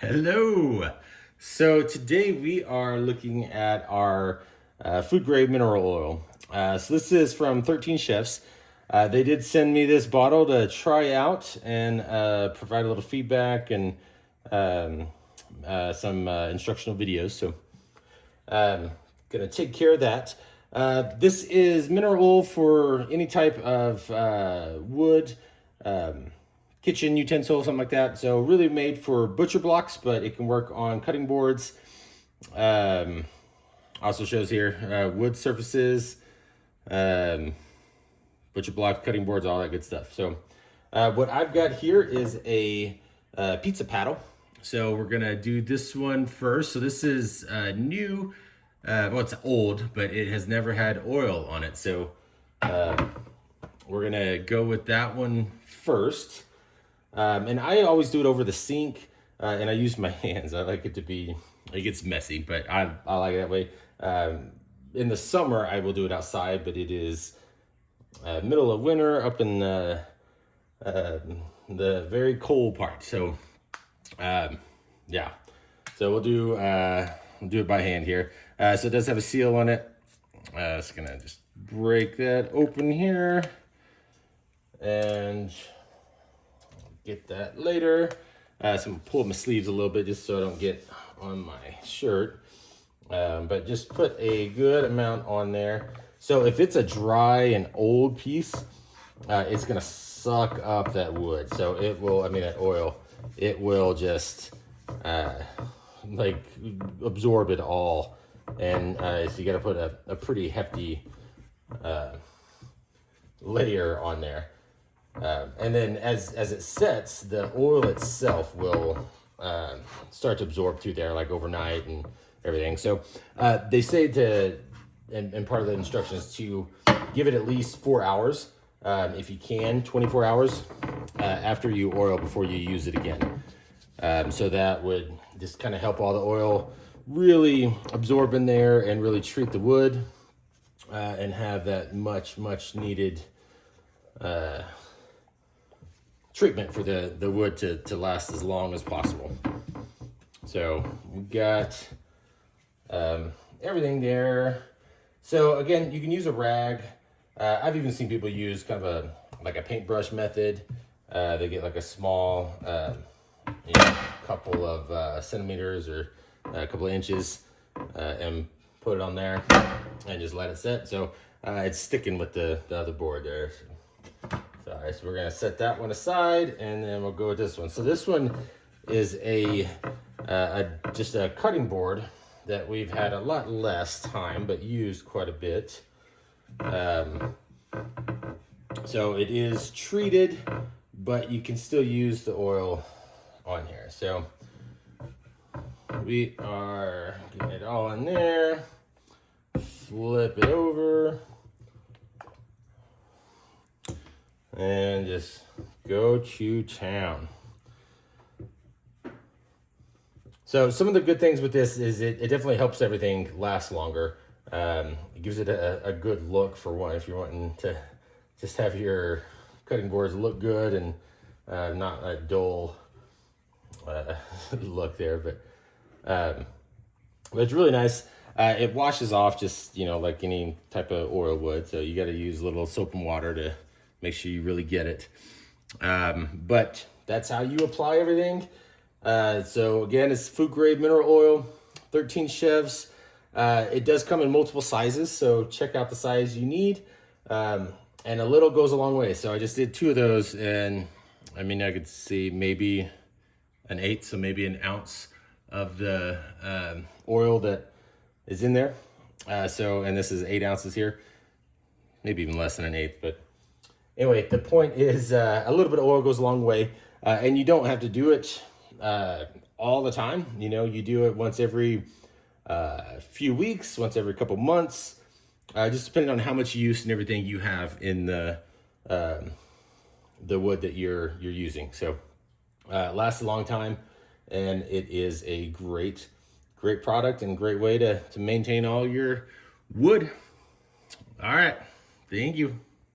Hello. So today we are looking at our food grade mineral oil. So this is from 13 Chefs. They did send me this bottle to try out and provide a little feedback and some instructional videos. So gonna take care of that. This is mineral oil for any type of wood, kitchen utensil, something like that. So really made for butcher blocks, but it can work on cutting boards. Also shows here wood surfaces, butcher block, cutting boards, all that good stuff. So what I've got here is a pizza paddle. So we're gonna do this one first. So this is new. Well, it's old, but it has never had oil on it. So we're gonna go with that one first. And I always do it over the sink, and I use my hands. I like it to be, it gets messy, but I like it that way. In the summer, I will do it outside, but it is middle of winter up in the very cold part. So, yeah. So we'll do it by hand here. So it does have a seal on it. Just gonna just break that open here and get that later. So I'm gonna pull up my sleeves a little bit just so I don't get on my shirt. But just put a good amount on there. So if it's a dry and old piece, it's gonna suck up that wood. So it will, that oil, it will just like absorb it all. And so you gotta put a pretty hefty layer on there. And then as it sets, the oil itself will start to absorb through there like overnight and everything. So they say and part of the instructions to give it at least 4 hours, if you can, 24 hours after you oil before you use it again. So that would just kind of help all the oil really absorb in there and really treat the wood and have that much needed treatment for the wood to last as long as possible. So we got everything there. So again, you can use a rag. I've even seen people use kind of a paintbrush method. They get like a small couple of centimeters or a couple of inches and put it on there and just let it set. So it's sticking with the other board there. Sorry, so we're gonna set that one aside and then we'll go with this one. So this one is just a cutting board that we've had a lot less time, but used quite a bit. So it is treated, but you can still use the oil on here. So we are getting it all in there, flip it over, and just go to town. So some of the good things with this is it definitely helps everything last longer. It gives it a good look for one, if you're wanting to just have your cutting boards look good and not a dull look there. But it's really nice. It washes off just, like any type of oil would. So you got to use a little soap and water to make sure you really get it. But that's how you apply everything. So again, it's food grade mineral oil, 13 Chefs. It does come in multiple sizes, so check out the size you need. And a little goes a long way. So I just did 2 of those, and I could see maybe an 1/8, so maybe an ounce of the oil that is in there. And this is 8 ounces here, maybe even less than an 1/8. But anyway, the point is a little bit of oil goes a long way, and you don't have to do it all the time. You do it once every few weeks, once every couple months, just depending on how much use and everything you have in the wood that you're using. So it lasts a long time, and it is a great product and great way to maintain all your wood. All right, thank you.